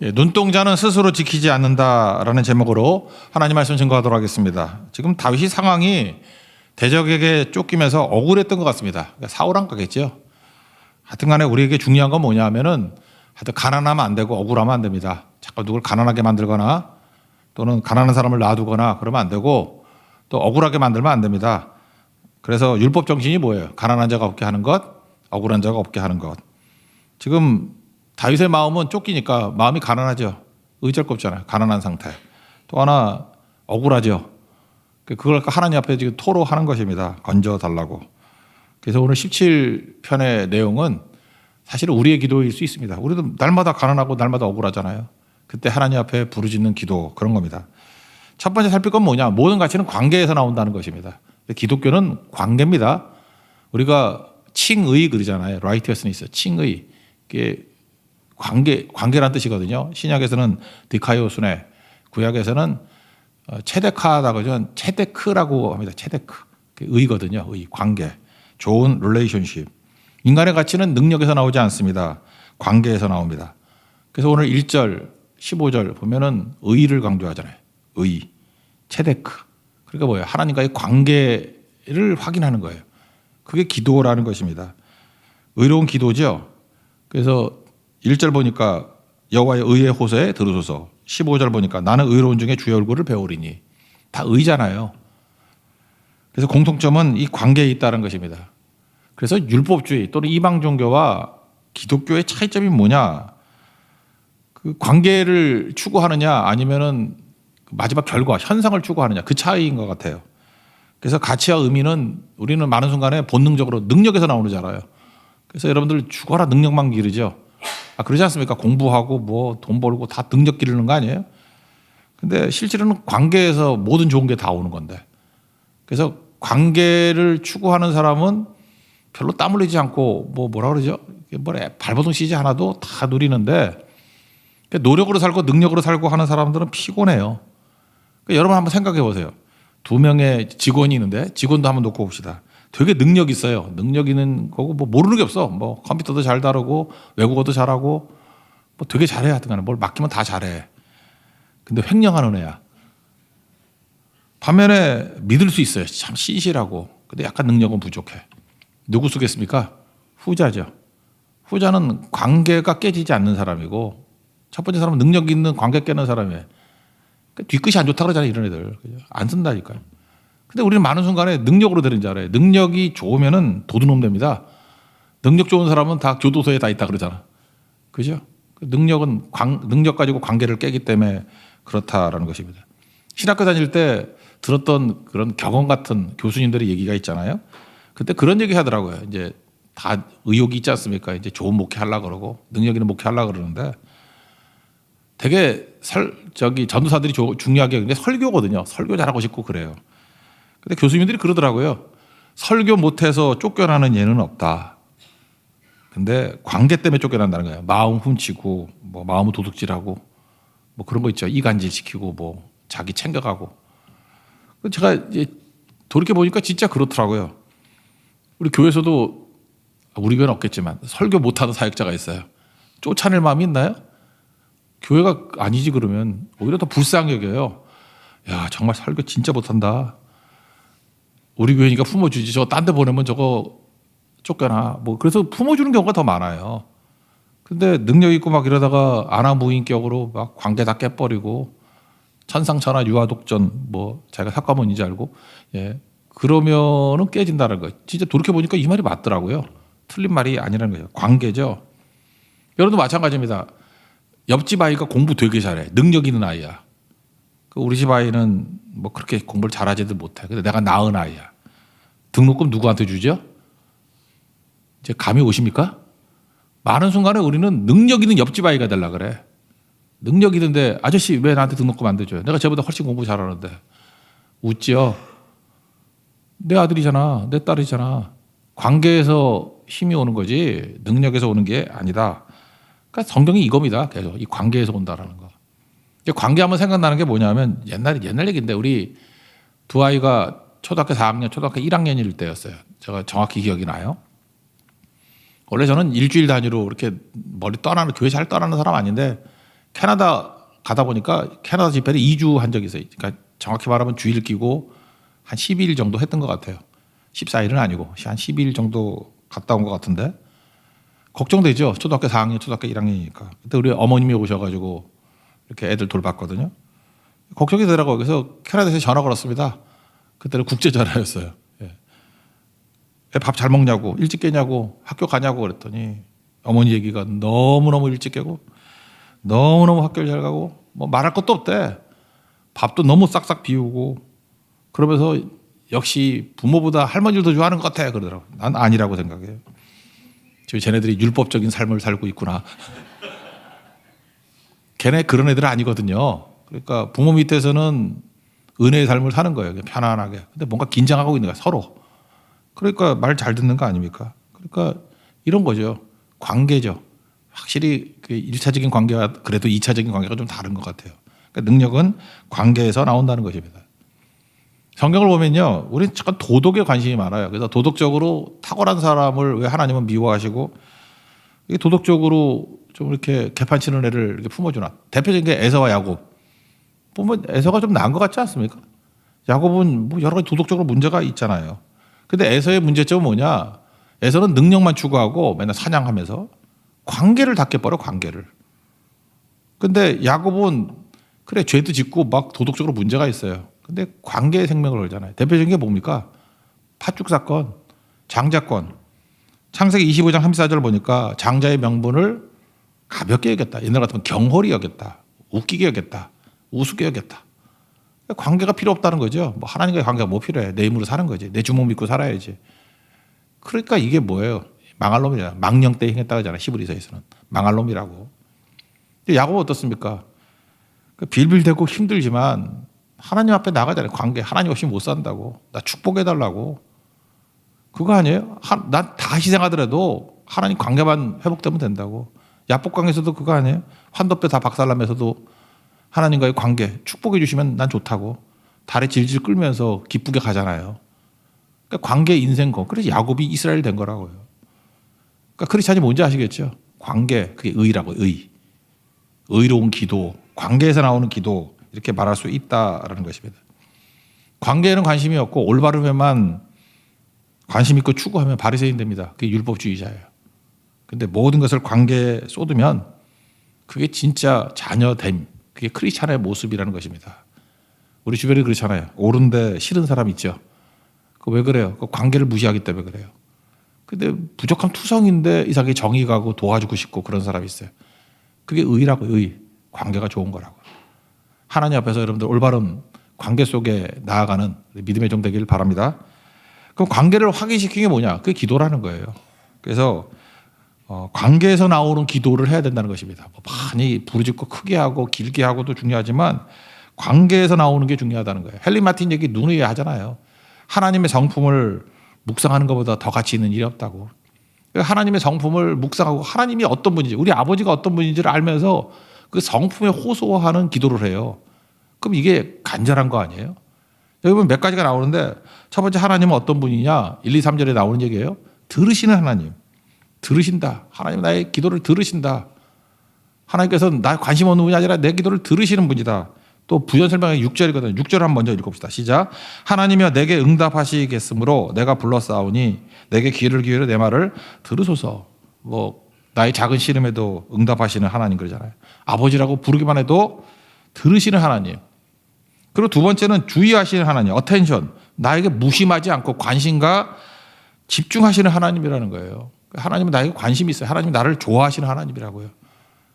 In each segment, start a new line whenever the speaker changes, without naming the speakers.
눈동자는 스스로 지키지 않는다라는 제목으로 하나님 말씀 증거하도록 하겠습니다. 지금 다윗이 상황이 대적에게 쫓기면서 억울했던 것 같습니다. 그러니까 사울한 거겠죠. 하여튼 간에 우리에게 중요한 건 뭐냐 하면은 하여튼 가난하면 안 되고 억울하면 안 됩니다. 자꾸 누굴 가난하게 만들거나 또는 가난한 사람을 놔두거나 그러면 안 되고 또 억울하게 만들면 안 됩니다. 그래서 율법 정신이 뭐예요? 가난한 자가 없게 하는 것, 억울한 자가 없게 하는 것. 지금 다윗의 마음은 쫓기니까 마음이 가난하죠. 의절겁잖아요. 가난한 상태. 또 하나 억울하죠. 그걸 하나님 앞에 지금 토로하는 것입니다. 건져달라고. 그래서 오늘 17편의 내용은 사실은 우리의 기도일 수 있습니다. 우리도 날마다 가난하고 날마다 억울하잖아요. 그때 하나님 앞에 부르짖는 기도, 그런 겁니다. 첫 번째 살필 건 뭐냐? 모든 가치는 관계에서 나온다는 것입니다. 기독교는 관계입니다. 우리가 칭의 그러잖아요. righteousness, 칭의. 이게 관계란 뜻이거든요. 신약에서는 디카이오스네, 구약에서는 체데카라고 하죠. 체데크라고 합니다. 체데크. 의거든요. 의, 관계. 좋은 릴레이션십. 인간의 가치는 능력에서 나오지 않습니다. 관계에서 나옵니다. 그래서 오늘 1절, 15절 보면은 의를 강조하잖아요. 의, 체데크. 그러니까 뭐예요? 하나님과의 관계를 확인하는 거예요. 그게 기도라는 것입니다. 의로운 기도죠. 그래서 1절 보니까 여호와의 의의 호소에 들으소서. 15절 보니까 나는 의로운 중에 주의 얼굴을 배우리니. 다 의잖아요. 그래서 공통점은 이 관계에 있다는 것입니다. 그래서 율법주의 또는 이방 종교와 기독교의 차이점이 뭐냐? 그 관계를 추구하느냐 아니면은 마지막 결과, 현상을 추구하느냐, 그 차이인 것 같아요. 그래서 가치와 의미는 우리는 많은 순간에 본능적으로 능력에서 나오잖아요. 그래서 여러분들 죽어라 능력만 기르죠. 그러지 않습니까? 공부하고 뭐 돈 벌고 다 능력 기르는 거 아니에요? 근데 실제로는 관계에서 모든 좋은 게 다 오는 건데. 그래서 관계를 추구하는 사람은 별로 땀 흘리지 않고 뭐라 그러죠? 발버둥 치지 않아도 다 누리는데 노력으로 살고 능력으로 살고 하는 사람들은 피곤해요. 그러니까 여러분 한번 생각해 보세요. 2명의 직원이 있는데 직원도 한번 놓고 봅시다. 되게 능력 있어요. 능력 있는 거고 뭐 모르는 게 없어. 뭐 컴퓨터도 잘 다루고 외국어도 잘하고 뭐 되게 잘해. 하여튼 뭘 맡기면 다 잘해. 근데 횡령하는 애야. 반면에 믿을 수 있어요. 참 신실하고. 근데 약간 능력은 부족해. 누구 쓰겠습니까? 후자죠. 후자는 관계가 깨지지 않는 사람이고 첫 번째 사람은 능력 있는 관계 깨는 사람이에요. 뒤끝이 안 좋다 그러잖아요. 이런 애들. 안 쓴다니까요. 근데 우리는 많은 순간에 능력으로 되는 줄 알아요. 능력이 좋으면은 도둑놈 됩니다. 능력 좋은 사람은 다 교도소에 다 있다 그러잖아. 그죠? 능력은 능력 가지고 관계를 깨기 때문에 그렇다라는 것입니다. 신학교 다닐 때 들었던 그런 경험 같은 교수님들의 얘기가 있잖아요. 그때 그런 얘기 하더라고요. 이제 다 의욕이 있지 않습니까? 이제 좋은 목회 하려고 그러고 능력 있는 목회 하려고 그러는데 되게 전도사들이 중요하게 근데 설교거든요. 설교 잘하고 싶고 그래요. 근데 교수님들이 그러더라고요. 설교 못해서 쫓겨나는 예는 없다. 근데 관계 때문에 쫓겨난다는 거예요. 마음 훔치고 뭐 마음 도둑질하고 뭐 그런 거 있죠. 이간질 시키고 뭐 자기 챙겨가고. 제가 이제 돌이켜 보니까 진짜 그렇더라고요. 우리 교회에서도 우리 교회는 없겠지만 설교 못하는 사역자가 있어요. 쫓아낼 마음이 있나요? 교회가 아니지 그러면 오히려 더 불쌍히 여겨요. 야 정말 설교 진짜 못한다. 우리 교회니까 품어주지. 저거 딴 데 보내면 저거 쫓겨나. 뭐 그래서 품어주는 경우가 더 많아요. 근데 능력 있고 막 이러다가 아나무인격으로 막 관계 다 깨버리고 천상천하 유아독전 뭐 자기가 사과문인지 알고 그러면은 깨진다는 거예요. 진짜 돌이켜 보니까 이 말이 맞더라고요. 틀린 말이 아니라는 거예요. 관계죠. 여러분도 마찬가지입니다. 옆집 아이가 공부 되게 잘해. 능력 있는 아이야. 우리 집 아이는 뭐 그렇게 공부를 잘하지도 못해. 근데 내가 낳은 아이야. 등록금 누구한테 주죠? 이제 감이 오십니까? 많은 순간에 우리는 능력 있는 옆집 아이가 되려고 그래. 능력 있는데 아저씨 왜 나한테 등록금 안 대줘요? 내가 쟤보다 훨씬 공부 잘하는데. 웃지요? 내 아들이잖아. 내 딸이잖아. 관계에서 힘이 오는 거지 능력에서 오는 게 아니다. 그러니까 성경이 이겁니다. 계속 이 관계에서 온다라는 거. 관계하면 생각나는 게 뭐냐면 옛날 얘기인데 우리 두 아이가 초등학교 4학년, 초등학교 1학년일 때였어요. 제가 정확히 기억이 나요. 원래 저는 일주일 단위로 이렇게 머리 떠나는 교회 잘 떠나는 사람 아닌데 캐나다 가다 보니까 캐나다 집회를 2주 한 적이 있어요. 그러니까 정확히 말하면 주일 끼고 한 12일 정도 했던 것 같아요. 14일은 아니고 한 12일 정도 갔다 온 것 같은데 걱정되죠. 초등학교 4학년, 초등학교 1학년이니까. 그때 우리 어머님이 오셔가지고 이렇게 애들 돌봤거든요. 걱정이 되더라고요. 그래서 캐나다에서 전화 걸었습니다. 그때는 국제 전화였어요. 밥 잘 먹냐고, 일찍 깨냐고, 학교 가냐고 그랬더니 어머니 얘기가 너무너무 일찍 깨고 너무너무 학교를 잘 가고 뭐 말할 것도 없대. 밥도 너무 싹싹 비우고 그러면서 역시 부모보다 할머니를 더 좋아하는 것 같아 그러더라고요. 난 아니라고 생각해요. 지금 쟤네들이 율법적인 삶을 살고 있구나. 걔네 그런 애들은 아니거든요. 그러니까 부모 밑에서는 은혜의 삶을 사는 거예요. 편안하게. 근데 뭔가 긴장하고 있는 거야 서로. 그러니까 말 잘 듣는 거 아닙니까? 그러니까 이런 거죠. 관계죠. 확실히 그 1차적인 관계와 그래도 2차적인 관계가 좀 다른 것 같아요. 그러니까 능력은 관계에서 나온다는 것입니다. 성경을 보면요. 우리는 잠깐 도덕에 관심이 많아요. 그래서 도덕적으로 탁월한 사람을 왜 하나님은 미워하시고 이게 도덕적으로 좀 이렇게 개판치는 애를 이렇게 품어주나. 대표적인 게 에서와 야곱. 보면 에서가 좀 나은 것 같지 않습니까? 야곱은 뭐 여러 가지 도덕적으로 문제가 있잖아요. 근데 에서의 문제점은 뭐냐? 에서는 능력만 추구하고 맨날 사냥하면서 관계를 다 깨버려, 관계를. 근데 야곱은 그래, 죄도 짓고 막 도덕적으로 문제가 있어요. 근데 관계의 생명을 걸잖아요. 대표적인 게 뭡니까? 팥죽 사건, 장자권. 창세기 25장 34절 보니까 장자의 명분을 가볍게 여겼다. 옛날 같으면 경홀히 여겼다. 웃기게 여겼다. 우습게 여겼다. 관계가 필요 없다는 거죠. 뭐 하나님과의 관계가 뭐 필요해? 내 힘으로 사는 거지. 내 주먹 믿고 살아야지. 그러니까 이게 뭐예요? 망할 놈이잖아. 망령 때 행했다고 하잖아. 히브리서에서는. 망할 놈이라고. 근데 야곱은 어떻습니까? 빌빌대고 힘들지만 하나님 앞에 나가잖아요. 관계. 하나님 없이 못 산다고. 나 축복해달라고. 그거 아니에요? 난 다 희생하더라도 하나님 관계만 회복되면 된다고. 야복강에서도 그거 아니에요? 환도뼈 다 박살나면서도 하나님과의 관계 축복해 주시면 난 좋다고. 달에 질질 끌면서 기쁘게 가잖아요. 그러니까 관계 인생고. 그래서 야곱이 이스라엘 된 거라고요. 그러니까 크리스찬이 뭔지 아시겠죠? 관계, 그게 의라고. 의로운 기도, 관계에서 나오는 기도 이렇게 말할 수 있다라는 것입니다. 관계에는 관심이 없고 올바름에만 관심 있고 추구하면 바리새인 됩니다. 그게 율법주의자예요. 근데 모든 것을 관계에 쏟으면 그게 진짜 자녀됨. 그게 크리스찬의 모습이라는 것입니다. 우리 주변에 그렇잖아요. 옳은데 싫은 사람 있죠. 그 왜 그래요? 그 관계를 무시하기 때문에 그래요. 근데 부족한 투성인데 이상하게 정이 가고 도와주고 싶고 그런 사람이 있어요. 그게 의라고. 의. 관계가 좋은 거라고. 하나님 앞에서 여러분들 올바른 관계 속에 나아가는 믿음의 종 되기를 바랍니다. 그럼 관계를 확인시키는 게 뭐냐? 그게 기도라는 거예요. 그래서 관계에서 나오는 기도를 해야 된다는 것입니다. 많이 부르짖고 크게 하고 길게 하고도 중요하지만 관계에서 나오는 게 중요하다는 거예요. 헨리 마틴 얘기 누누이 하잖아요. 하나님의 성품을 묵상하는 것보다 더 가치 있는 일이 없다고. 하나님의 성품을 묵상하고 하나님이 어떤 분인지, 우리 아버지가 어떤 분인지를 알면서 그 성품에 호소하는 기도를 해요. 그럼 이게 간절한 거 아니에요? 여기 보면 몇 가지가 나오는데 첫 번째 하나님은 어떤 분이냐? 1, 2, 3절에 나오는 얘기예요. 들으시는 하나님. 들으신다. 하나님 나의 기도를 들으신다. 하나님께서는 나 관심 없는 분이 아니라 내 기도를 들으시는 분이다. 또 부연 설명이 6절이거든요. 6절 한번 먼저 읽어봅시다. 시작. 하나님이여 내게 응답하시겠으므로 내가 불렀사오니 내게 귀를 기울여 내 말을 들으소서. 뭐 나의 작은 씨름에도 응답하시는 하나님 그러잖아요. 아버지라고 부르기만 해도 들으시는 하나님. 그리고 두 번째는 주의하시는 하나님. 어텐션. 나에게 무심하지 않고 관심과 집중하시는 하나님이라는 거예요. 하나님은 나에게 관심이 있어요. 하나님은 나를 좋아하시는 하나님이라고요.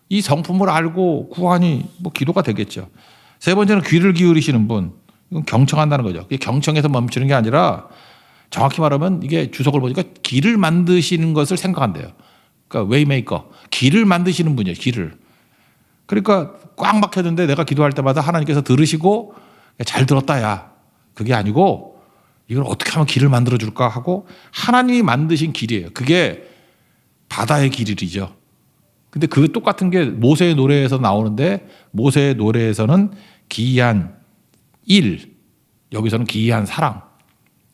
이 성품을 알고 구하니 뭐 기도가 되겠죠. 세 번째는 귀를 기울이시는 분. 이건 경청한다는 거죠. 경청에서 멈추는 게 아니라 정확히 말하면 이게 주석을 보니까 길을 만드시는 것을 생각한대요. 그러니까 웨이메이커. 길을 만드시는 분이에요. 길을. 그러니까 꽉 막혔는데 내가 기도할 때마다 하나님께서 들으시고 잘 들었다 야. 그게 아니고 이걸 어떻게 하면 길을 만들어 줄까 하고 하나님이 만드신 길이에요. 그게 바다의 길이죠. 근데 그 똑같은 게 모세의 노래에서 나오는데 모세의 노래에서는 기이한 일, 여기서는 기이한 사랑.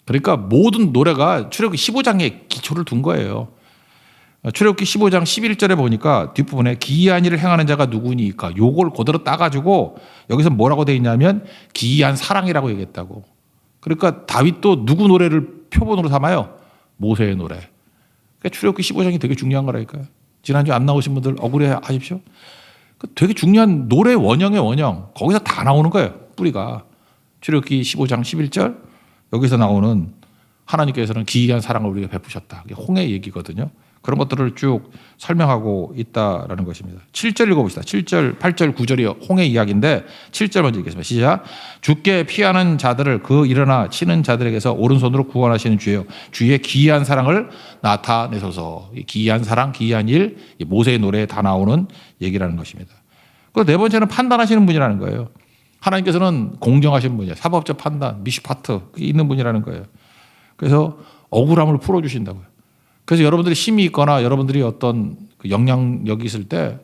그러니까 모든 노래가 출애굽기 15장에 기초를 둔 거예요. 출애굽기 15장 11절에 보니까 뒷부분에 기이한 일을 행하는 자가 누구니까 요걸 그대로 따가지고 여기서 뭐라고 돼 있냐면 기이한 사랑이라고 얘기했다고. 그러니까 다윗도 누구 노래를 표본으로 삼아요? 모세의 노래. 그러니까 출애굽기 15장이 되게 중요한 거라니까요. 지난주 안 나오신 분들 억울해 하십시오. 되게 중요한 노래 원형의 원형. 거기서 다 나오는 거예요. 뿌리가. 출애굽기 15장 11절 여기서 나오는 하나님께서는 기이한 사랑을 우리에게 베푸셨다. 이게 홍해 얘기거든요. 그런 것들을 쭉 설명하고 있다라는 것입니다. 7절 읽어봅시다. 7절, 8절, 9절이 홍해 이야기인데 7절 먼저 읽겠습니다. 시작. 주께 피하는 자들을 그 일어나 치는 자들에게서 오른손으로 구원하시는 주여 주의 기이한 사랑을 나타내소서. 기이한 사랑, 기이한 일, 모세의 노래에 다 나오는 얘기라는 것입니다. 그리고 네 번째는 판단하시는 분이라는 거예요. 하나님께서는 공정하신 분이에요. 사법적 판단, 미슈파트 있는 분이라는 거예요. 그래서 억울함을 풀어주신다고요. 그래서 여러분들이 힘이 있거나 여러분들이 어떤 영향력이 있을 때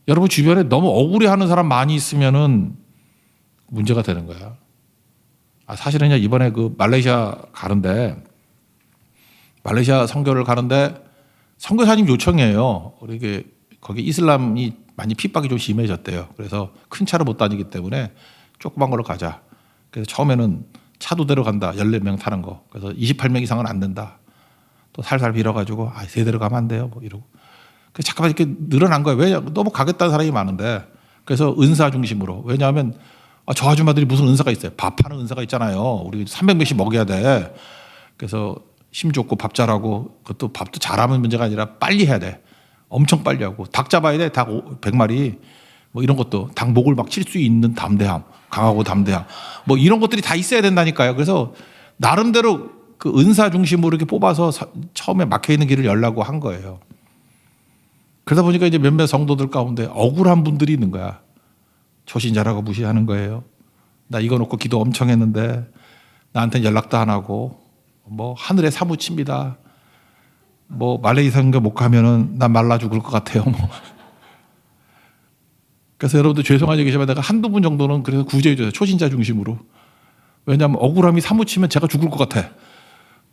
여러분 주변에 너무 억울해하는 사람 많이 있으면은 문제가 되는 거야. 사실은 이번에 그 말레이시아 선교를 가는데 선교사님 요청이에요. 우리 거기 이슬람이 많이 핍박이 좀 심해졌대요. 그래서 큰 차를 못 다니기 때문에 조그만 걸로 가자. 그래서 처음에는 차 2대로 간다. 14명 타는 거. 그래서 28명 이상은 안 된다. 또 살살 빌어가지고 세대로 가면 안 돼요. 뭐 이러고. 그래서 잠깐만 이렇게 늘어난 거예요. 왜 너무 가겠다는 사람이 많은데. 그래서 은사 중심으로. 왜냐하면 저 아줌마들이 무슨 은사가 있어요. 밥하는 은사가 있잖아요. 우리 300명씩 먹여야 돼. 그래서 힘 좋고 밥 잘하고 그것도 밥도 잘하면 문제가 아니라 빨리 해야 돼. 엄청 빨리 하고 닭 잡아야 돼. 닭 100마리. 뭐 이런 것도 닭 목을 막 칠 수 있는 담대함. 강하고 담대함. 뭐 이런 것들이 다 있어야 된다니까요. 그래서 나름대로 그 은사 중심으로 이렇게 뽑아서 처음에 막혀 있는 길을 열라고 한 거예요. 그러다 보니까 이제 몇몇 성도들 가운데 억울한 분들이 있는 거야. 초신자라고 무시하는 거예요. 나 이거 놓고 기도 엄청 했는데 나한테는 연락도 안 하고 뭐 하늘에 사무칩니다. 뭐 말레이시아 선교 못 가면은 난 말라 죽을 것 같아요. 뭐. 그래서 여러분들 죄송한 얘기지만 내가 한두 분 정도는 그래서 구제해 줘요. 초신자 중심으로. 왜냐하면 억울함이 사무치면 제가 죽을 것 같아.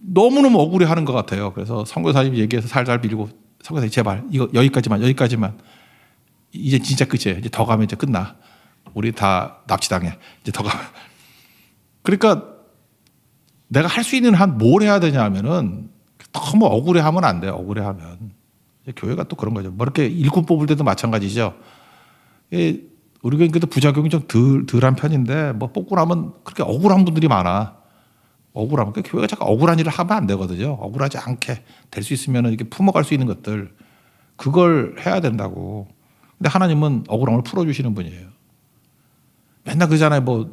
너무너무 억울해하는 것 같아요. 그래서 선교사님 얘기해서 살살 빌고 선교사님 제발 이거 여기까지만 이제 진짜 끝이에요. 이제 더 가면 이제 끝나. 우리 다 납치당해. 이제 더 가면. 그러니까 내가 할 수 있는 한 뭘 해야 되냐 하면은 너무 억울해하면 안 돼요. 억울해하면. 교회가 또 그런 거죠. 뭐 이렇게 일꾼 뽑을 때도 마찬가지죠. 우리 교회도 부작용이 좀 덜한 편인데 뭐 뽑고 나면 그렇게 억울한 분들이 많아. 억울하면 교회가 자꾸 억울한 일을 하면 안 되거든요. 억울하지 않게 될 수 있으면 이렇게 품어갈 수 있는 것들 그걸 해야 된다고. 근데 하나님은 억울함을 풀어주시는 분이에요. 맨날 그러잖아요. 뭐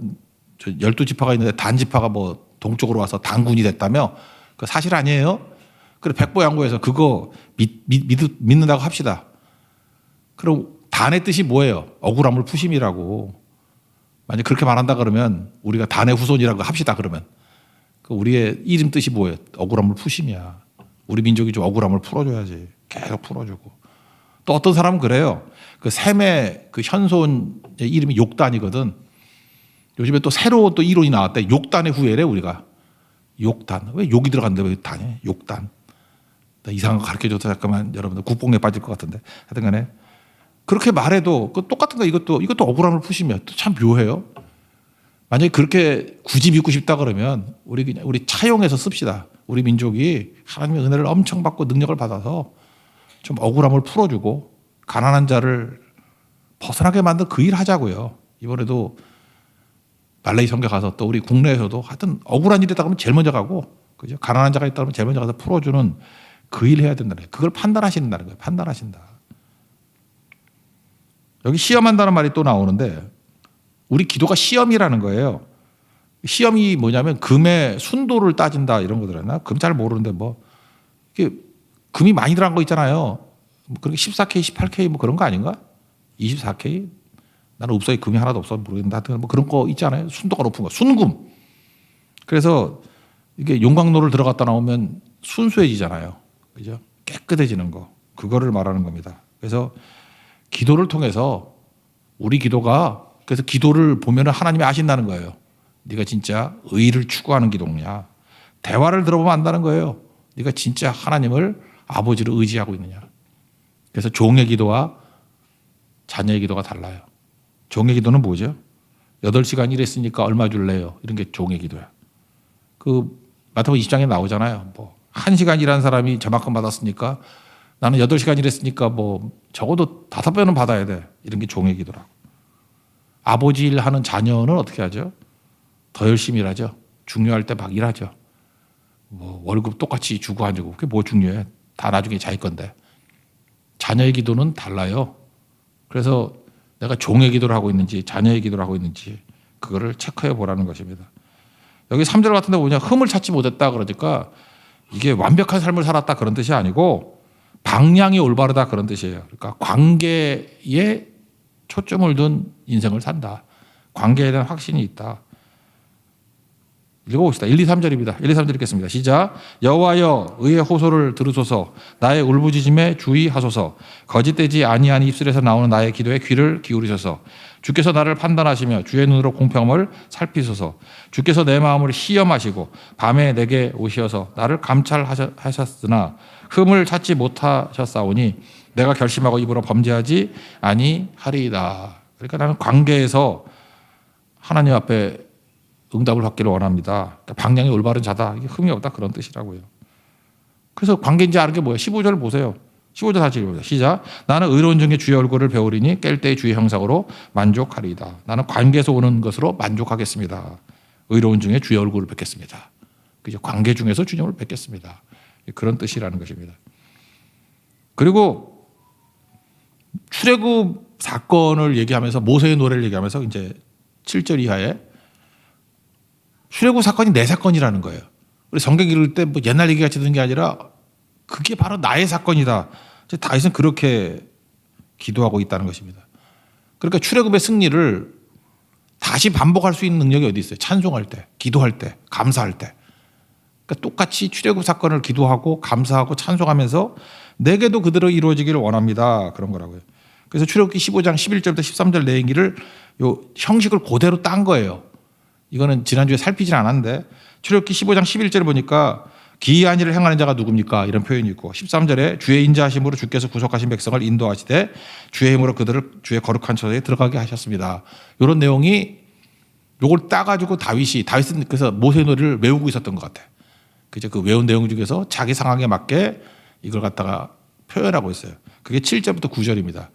12지파가 있는데 단지파가 뭐 동쪽으로 와서 단군이 됐다며. 그 사실 아니에요. 그래 백보양보해서 그거 믿는다고 합시다. 그럼 단의 뜻이 뭐예요? 억울함을 푸심이라고. 만약 그렇게 말한다 그러면 우리가 단의 후손이라고 합시다 그러면. 우리의 이름 뜻이 뭐예요? 억울함을 푸심이야. 우리 민족이 좀 억울함을 풀어줘야지. 계속 풀어주고. 또 어떤 사람은 그래요. 그 셈의 그 현손의 이름이 욕단이거든. 요즘에 또 새로운 또 이론이 나왔대. 욕단의 후예래 우리가. 욕단. 왜 욕이 들어간대 왜 단이? 욕단. 나 이상한 거 가르쳐줘서 잠깐만 여러분들 국뽕에 빠질 것 같은데. 하여튼 간에 그렇게 말해도 그 똑같은 거 이것도 억울함을 푸시면 또 참 묘해요. 만약에 그렇게 굳이 믿고 싶다 그러면 우리 차용해서 씁시다. 우리 민족이 하나님의 은혜를 엄청 받고 능력을 받아서 좀 억울함을 풀어주고 가난한 자를 벗어나게 만든 그 일 하자고요. 이번에도 말레이 선교 가서 또 우리 국내에서도 하여튼 억울한 일이 있다 그러면 제일 먼저 가고 그죠? 가난한 자가 있다 그러면 제일 먼저 가서 풀어주는 그 일 해야 된다는 거예요. 그걸 판단하신다는 거예요. 판단하신다. 여기 시험한다는 말이 또 나오는데 우리 기도가 시험이라는 거예요. 시험이 뭐냐면 금의 순도를 따진다 이런 거 들었나? 금 잘 모르는데 뭐 이게 금이 많이 들어간 거 있잖아요. 뭐 그렇게 14K, 18K 뭐 그런 거 아닌가? 24K? 나는 읍소에 금이 하나도 없어 모르겠는데 하여튼 뭐 그런 거 있잖아요. 순도가 높은 거. 순금. 그래서 이게 용광로를 들어갔다 나오면 순수해지잖아요. 그죠? 깨끗해지는 거. 그거를 말하는 겁니다. 그래서 기도를 통해서 우리 기도가 그래서 기도를 보면 하나님이 아신다는 거예요. 네가 진짜 의를 추구하는 기도냐. 대화를 들어보면 안다는 거예요. 네가 진짜 하나님을 아버지를 의지하고 있느냐. 그래서 종의 기도와 자녀의 기도가 달라요. 종의 기도는 뭐죠? 8시간 일했으니까 얼마 줄래요? 이런 게 종의 기도야. 그 마태복음 20장에 나오잖아요. 뭐 1시간 일한 사람이 저만큼 받았으니까 나는 8시간 일했으니까 뭐 적어도 5배는 받아야 돼. 이런 게 종의 기도라고. 아버지 일하는 자녀는 어떻게 하죠? 더 열심히 일하죠. 중요할 때 막 일하죠. 뭐 월급 똑같이 주고 안 주고 그게 뭐 중요해? 다 나중에 자기 건데. 자녀의 기도는 달라요. 그래서 내가 종의 기도를 하고 있는지 자녀의 기도를 하고 있는지 그거를 체크해 보라는 것입니다. 여기 3절 같은 데 보면 흠을 찾지 못했다 그러니까 이게 완벽한 삶을 살았다 그런 뜻이 아니고 방향이 올바르다 그런 뜻이에요. 그러니까 관계에 초점을 둔 인생을 산다. 관계에 대한 확신이 있다. 읽어봅시다. 1, 2, 3절입니다. 1, 2, 3절 읽겠습니다. 시작. 여호와여 의의 호소를 들으소서. 나의 울부짖음에 주의하소서. 거짓되지 아니한 입술에서 나오는 나의 기도에 귀를 기울이소서. 주께서 나를 판단하시며 주의 눈으로 공평함을 살피소서. 주께서 내 마음을 시험하시고 밤에 내게 오시어서 나를 감찰하셨으나 흠을 찾지 못하셨사오니 내가 결심하고 입으로 범죄하지 아니하리이다. 그러니까 나는 관계에서 하나님 앞에 응답을 받기를 원합니다. 그러니까 방향이 올바른 자다. 이게 흠이 없다. 그런 뜻이라고요. 그래서 관계인지 아는 게 뭐예요? 15절 보세요. 15절 다시 읽어보세요. 시작. 나는 의로운 중에 주의 얼굴을 배우리니 깰 때의 주의 형상으로 만족하리이다. 나는 관계에서 오는 것으로 만족하겠습니다. 의로운 중에 주의 얼굴을 뵙겠습니다. 그죠? 관계 중에서 주님을 뵙겠습니다. 그런 뜻이라는 것입니다. 그리고 출애굽 사건을 얘기하면서 모세의 노래를 얘기하면서 이제 7절 이하에 출애굽 사건이 내 사건이라는 거예요. 우리 성경 읽을 때 뭐 옛날 얘기 같이 듣는 게 아니라 그게 바로 나의 사건이다. 다윗은 그렇게 기도하고 있다는 것입니다. 그러니까 출애굽의 승리를 다시 반복할 수 있는 능력이 어디 있어요? 찬송할 때, 기도할 때, 감사할 때. 그러니까 똑같이 출애굽 사건을 기도하고 감사하고 찬송하면서 내게도 그대로 이루어지기를 원합니다. 그런 거라고요. 그래서 출애굽기 15장 11절부터 13절 내용기를 요 형식을 그대로 딴 거예요. 이거는 지난주에 살피진 않았는데 출애굽기 15장 11절을 보니까 기이한 일을 행하는 자가 누굽니까? 이런 표현이 있고 13절에 주의 인자하심으로 주께서 구속하신 백성을 인도하시되 주의 힘으로 그들을 주의 거룩한 처소에 들어가게 하셨습니다. 이런 내용이 요걸 따가지고 다윗은 그래서 모세의 노래를 외우고 있었던 것 같아. 그죠? 그 외운 내용 중에서 자기 상황에 맞게 이걸 갖다가 표현하고 있어요. 그게 7절부터 9절입니다.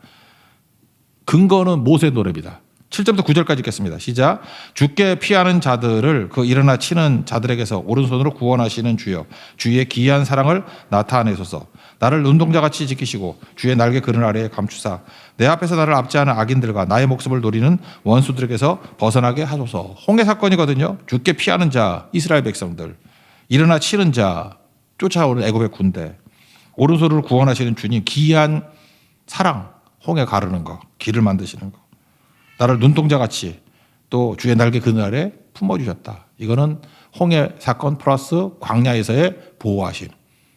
근거는 모세의 노래입니다. 7절부터 9절까지 읽겠습니다. 시작. 주께 피하는 자들을 그 일어나 치는 자들에게서 오른손으로 구원하시는 주여 주의 기이한 사랑을 나타내소서. 나를 눈동자같이 지키시고 주의 날개 그늘 아래에 감추사 내 앞에서 나를 압제하는 악인들과 나의 목숨을 노리는 원수들에게서 벗어나게 하소서. 홍해 사건이거든요. 주께 피하는 자 이스라엘 백성들, 일어나 치는 자 쫓아오는 애굽의 군대, 오른손으로 구원하시는 주님 기이한 사랑, 홍해 가르는 거, 길을 만드시는 거, 나를 눈동자같이 또 주의 날개 그늘 아래 품어주셨다. 이거는 홍해 사건 플러스 광야에서의 보호하심.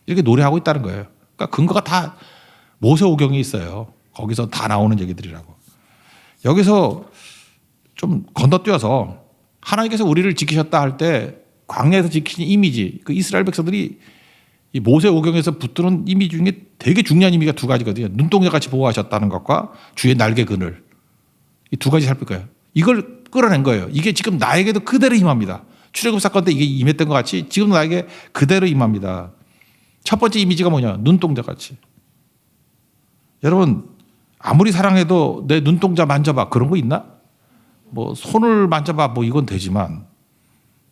이렇게 노래하고 있다는 거예요. 그러니까 근거가 다 모세오경에 있어요. 거기서 다 나오는 얘기들이라고. 여기서 좀 건너뛰어서 하나님께서 우리를 지키셨다 할 때 광야에서 지키신 이미지, 그 이스라엘 백성들이 이 모세오경에서 붙드는 이미지 중에 되게 중요한 의미가 두 가지거든요. 눈동자같이 보호하셨다는 것과 주의 날개 그늘. 이 두 가지 살필 거예요. 이걸 끌어낸 거예요. 이게 지금 나에게도 그대로 임합니다. 출애굽 사건 때 이게 임했던 것 같이 지금 나에게 그대로 임합니다. 첫 번째 이미지가 뭐냐? 눈동자같이. 여러분 아무리 사랑해도 내 눈동자 만져봐 그런 거 있나? 뭐 손을 만져봐 뭐 이건 되지만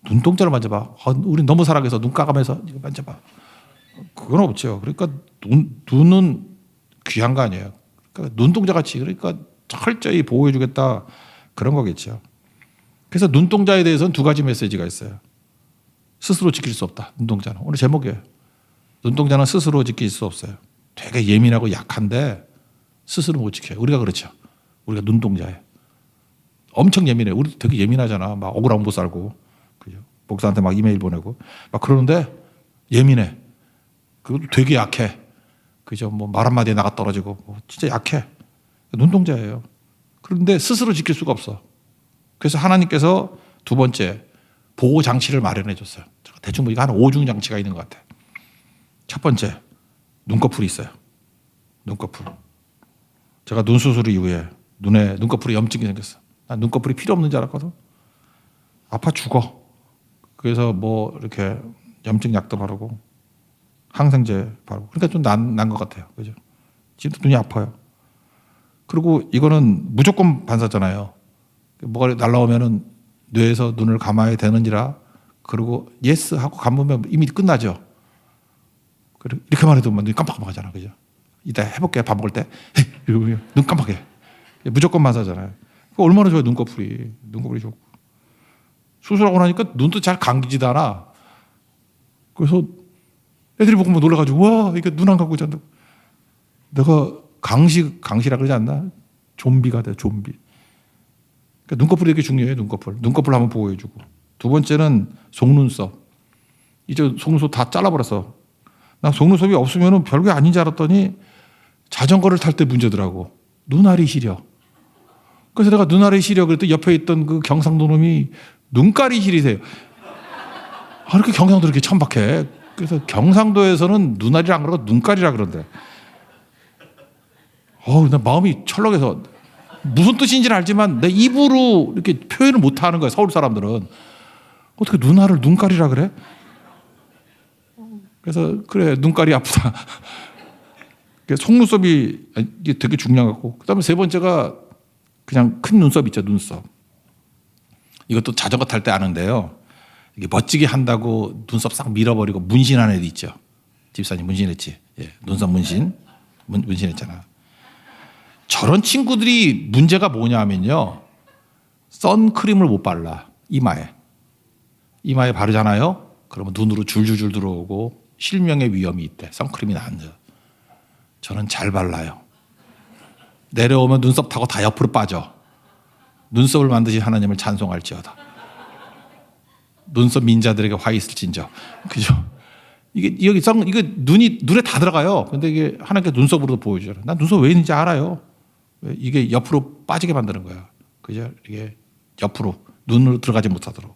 눈동자를 만져봐. 우리 너무 사랑해서 눈 감아서 이거 만져봐. 그건 없죠. 그러니까 눈은 귀한 거 아니에요. 그러니까 눈동자같이 그러니까 철저히 보호해주겠다 그런 거겠죠. 그래서 눈동자에 대해서는 두 가지 메시지가 있어요. 스스로 지킬 수 없다. 눈동자는. 오늘 제목이에요. 눈동자는 스스로 지킬 수 없어요. 되게 예민하고 약한데 스스로 못 지켜요. 우리가 그렇죠. 우리가 눈동자예요. 엄청 예민해요. 우리도 되게 예민하잖아. 막 억울하면 못 살고. 그죠? 목사한테 막 이메일 보내고. 막 그러는데 예민해. 그것도 되게 약해. 그죠? 뭐 말 한마디에 나가 떨어지고. 뭐 진짜 약해. 눈동자예요. 그런데 스스로 지킬 수가 없어. 그래서 하나님께서 두 번째 보호 장치를 마련해 줬어요. 대충 보니까 한 5중 장치가 있는 것 같아요. 첫 번째 눈꺼풀이 있어요. 눈꺼풀. 제가 눈 수술 이후에 눈에 눈꺼풀에 염증이 생겼어. 난 눈꺼풀이 필요 없는 줄 알았거든. 아파 죽어. 그래서 뭐 이렇게 염증 약도 바르고 항생제 바르고 그러니까 좀 난 것 같아요. 그죠? 지금도 눈이 아파요. 그리고 이거는 무조건 반사잖아요. 뭐가 날라오면은 뇌에서 눈을 감아야 되는지라 그리고 예스 하고 감으면 이미 끝나죠. 이렇게 말해도 눈이 깜빡깜빡하잖아. 그죠? 이따 해볼게. 밥 먹을 때 눈 깜빡해. 무조건 반사잖아요. 얼마나 좋아요. 눈꺼풀이 좋고. 수술하고 나니까 눈도 잘 감기지도 않아. 그래서 애들이 보고 놀라가지고 와 이게 눈 안 감고 잔다고. 내가 강시라 그러지 않나? 좀비가 돼. 좀비. 그러니까 눈꺼풀이 되게 중요해요. 눈꺼풀 한번 보호해주고. 두 번째는 속눈썹. 이제 속눈썹 다 잘라버렸어. 나 속눈썹이 없으면 별게 아닌 줄 알았더니 자전거를 탈 때 문제더라고. 눈알이 시려. 그래서 내가 눈알이 시려 그랬더니 옆에 있던 그 경상도 놈이 눈깔이 시리세요. 아, 이렇게 경상도 이렇게 천박해. 그래서 경상도에서는 눈알이라 안 그러고 눈깔이라 그런대. 나 마음이 철렁해서 무슨 뜻인지는 알지만 내 입으로 이렇게 표현을 못 하는 거야. 서울 사람들은. 어떻게 눈알을 눈깔이라 그래? 그래서 그래 눈깔이 아프다. 속눈썹이 이게 되게 중요한 것 같고 그다음에 세 번째가 그냥 큰 눈썹 있죠. 눈썹. 이것도 자전거 탈 때 아는데요. 이게 멋지게 한다고 눈썹 싹 밀어버리고 문신한 애도 있죠. 집사님 문신했지. 예, 눈썹 문신했잖아. 저런 친구들이 문제가 뭐냐면요. 선크림을 못 발라. 이마에 바르잖아요. 그러면 눈으로 줄줄줄 들어오고 실명의 위험이 있대. 선크림이 나은데. 저는 잘 발라요. 내려오면 눈썹 타고 다 옆으로 빠져. 눈썹을 만드신 하나님을 찬송할지어다. 눈썹 민자들에게 화 있을진저. 그죠? 이게 눈에 다 들어가요. 근데 이게 하나님께 눈썹으로도 보여주잖아요. 난 눈썹 왜 있는지 알아요. 이게 옆으로 빠지게 만드는 거야. 그죠? 이게 옆으로 눈으로 들어가지 못하도록.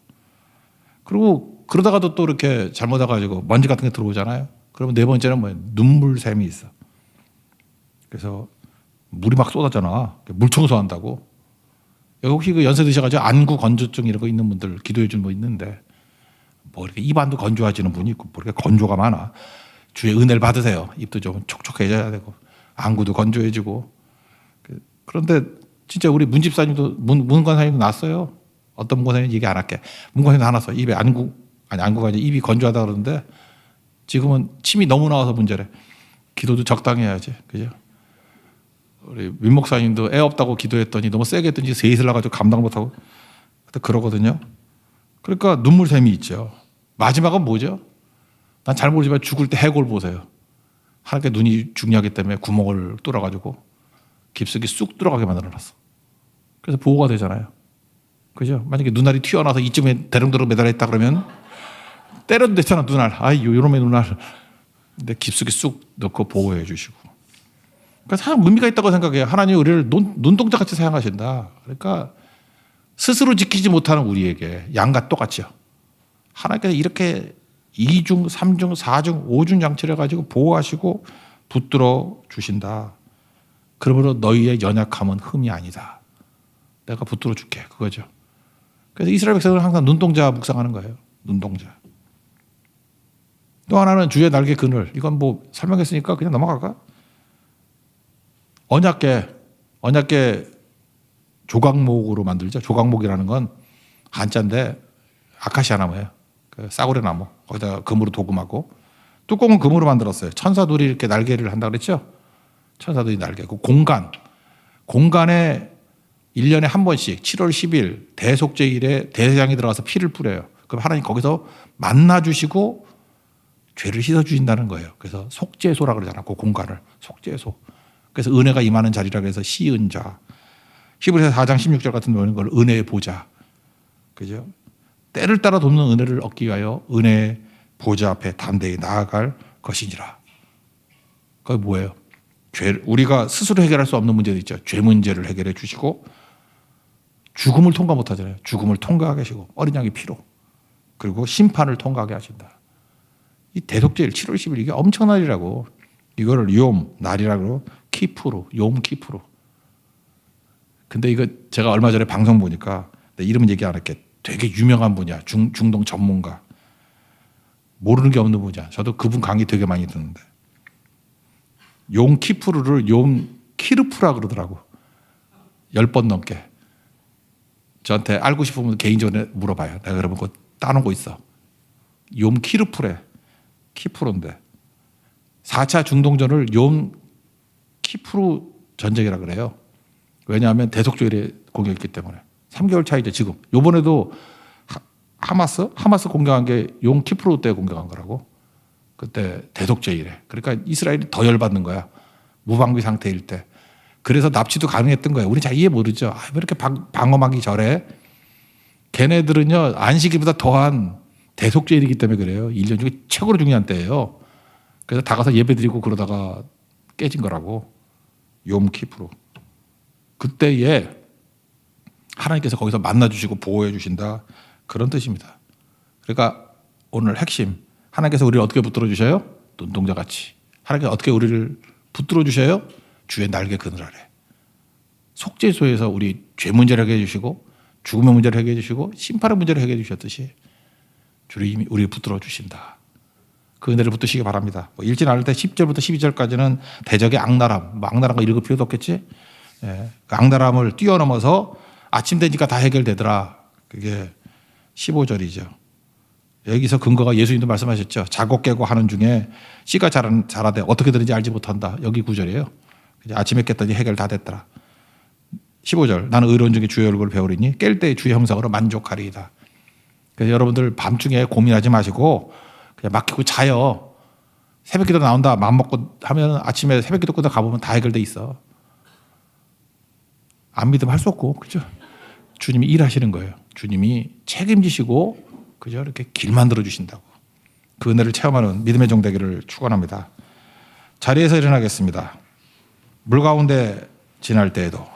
그리고 그러다가도 또 이렇게 잘못해가지고 먼지 같은 게 들어오잖아요. 그러면 네 번째는 뭐예요? 눈물샘이 있어. 그래서 물이 막 쏟아잖아. 물 청소한다고. 여기 혹시 그 연세 드셔가지고 안구 건조증 이런 거 있는 분들 기도해 준 분 있는데 뭐 이렇게 입안도 건조해지는 분이 있고 뭐 이렇게 건조가 많아. 주의 은혜를 받으세요. 입도 좀 촉촉해져야 되고 안구도 건조해지고. 그런데 진짜 우리 문집사님도 문관사님도 났어요. 어떤 문관사님 얘기 안 할게. 문관사님도 화났어. 입에 안구가 아니라 입이 건조하다 그러는데 지금은 침이 너무 나와서 문제래. 기도도 적당히 해야지. 그죠? 우리 민 목사님도 애 없다고 기도했더니 너무 세게 했더니 세이슬 나가지고 감당 못하고 그러거든요. 그러니까 눈물샘이 있죠. 마지막은 뭐죠? 난 잘 모르지만 죽을 때 해골 보세요. 하나님께 눈이 중요하기 때문에 구멍을 뚫어가지고 깊숙이 쑥 들어가게 만들어놨어. 그래서 보호가 되잖아요. 그죠? 만약에 눈알이 튀어나와서 이쯤에 대롱대롱 매달려 있다 그러면 때려도 되잖아 눈알. 요놈의 눈알. 근데 깊숙이 쑥 넣고 보호해 주시고. 그러니까 참 의미가 있다고 생각해요. 하나님이 우리를 눈동자 같이 사용하신다. 그러니까 스스로 지키지 못하는 우리에게 양과 똑같죠. 하나님께서 이렇게 2중, 3중, 4중, 5중 장치를 해가지고 보호하시고 붙들어 주신다. 그러므로 너희의 연약함은 흠이 아니다. 내가 붙들어 줄게. 그거죠. 그래서 이스라엘 백성은 항상 눈동자 묵상하는 거예요. 눈동자. 또 하나는 주의 날개 그늘. 이건 뭐 설명했으니까 그냥 넘어갈까? 언약계 조각목으로 만들죠. 조각목이라는 건 한자인데 아카시아 나무예요. 그 싸구려 나무. 거기다 금으로 도금하고 뚜껑은 금으로 만들었어요. 천사들이 이렇게 날개를 한다고 그랬죠. 천사들이 날개. 그 공간에 1년에 한 번씩 7월 10일 대속죄일에 대장이 들어가서 피를 뿌려요. 그럼 하나님 거기서 만나주시고 죄를 씻어주신다는 거예요. 그래서 속죄소라고 그러잖아요. 그 공간을. 속죄소. 그래서 은혜가 임하는 자리라고 해서 시은자. 히브리서 4장 16절 같은 경우는 걸 은혜의 보좌. 그죠? 때를 따라 돕는 은혜를 얻기 위하여 은혜의 보좌 앞에 담대히 나아갈 것이니라. 그게 뭐예요? 우리가 스스로 해결할 수 없는 문제도 있죠. 죄 문제를 해결해 주시고 죽음을 통과 못 하잖아요. 죽음을 통과하게 하시고 어린 양의 피로. 그리고 심판을 통과하게 하신다. 이 대속죄일 7월 10일 이게 엄청난 일이라고. 이거를 욤 날이라고 키프로 욤 키프로. 근데 이거 제가 얼마 전에 방송 보니까 이름은 얘기 안 할게. 되게 유명한 분이야. 중동 전문가. 모르는 게 없는 분이야. 저도 그분 강의 되게 많이 듣는데. 욤 키프루를 욤 키르프라 그러더라고. 10번 넘게. 저한테 알고 싶으면 개인적으로 물어봐요. 내가 그러면 그거 따놓은 거 있어. 욤 키르프래. 키프로인데. 4차 중동전을 욤 키프루 전쟁이라 그래요. 왜냐하면 대속조일에 공격했기 때문에. 3개월 차이죠 지금. 요번에도 하마스 공격한 게 욤 키프루 때 공격한 거라고. 그때 대속제일에. 그러니까 이스라엘이 더 열받는 거야. 무방비 상태일 때. 그래서 납치도 가능했던 거예요. 우리 잘 이해 모르죠. 왜 이렇게 방어막이 저래? 걔네들은요 안식일보다 더한 대속제일이기 때문에 그래요. 1년 중에 최고로 중요한 때예요. 그래서 다 가서 예배드리고 그러다가 깨진 거라고. 욤 키프루. 그때에 하나님께서 거기서 만나주시고 보호해 주신다. 그런 뜻입니다. 그러니까 오늘 핵심. 하나님께서 우리를 어떻게 붙들어 주셔요? 눈동자같이. 하나님께서 어떻게 우리를 붙들어 주셔요? 주의 날개 그늘 아래. 속죄소에서 우리 죄 문제를 해결해 주시고 죽음의 문제를 해결해 주시고 심판의 문제를 해결해 주셨듯이 주님이 우리를 붙들어 주신다. 그 은혜를 붙드시기 바랍니다. 읽지 않을 때 10절부터 12절까지는 대적의 악랄함. 악랄한 거 읽을 필요도 없겠지? 예. 그 악랄함을 뛰어넘어서 아침 되니까 다 해결되더라. 그게 15절이죠. 여기서 근거가 예수님도 말씀하셨죠. 자고 깨고 하는 중에 씨가 자라되 어떻게 되는지 알지 못한다. 여기 9절이에요. 아침에 깼더니 해결 다 됐더라. 15절. 나는 의로운 중에 주의 얼굴을 배우리니 깰 때 주의 형상으로 만족하리이다. 그래서 여러분들 밤중에 고민하지 마시고 그냥 맡기고 자요. 새벽기도 나온다 마음 먹고 하면 아침에 새벽기도 끝나 가보면 다 해결돼 있어. 안 믿으면 할 수 없고, 그죠? 주님이 일하시는 거예요. 주님이 책임지시고, 그죠? 이렇게 길 만들어 주신다고. 그 은혜를 체험하는 믿음의 종 되기를 축원합니다. 자리에서 일어나겠습니다. 물 가운데 지날 때에도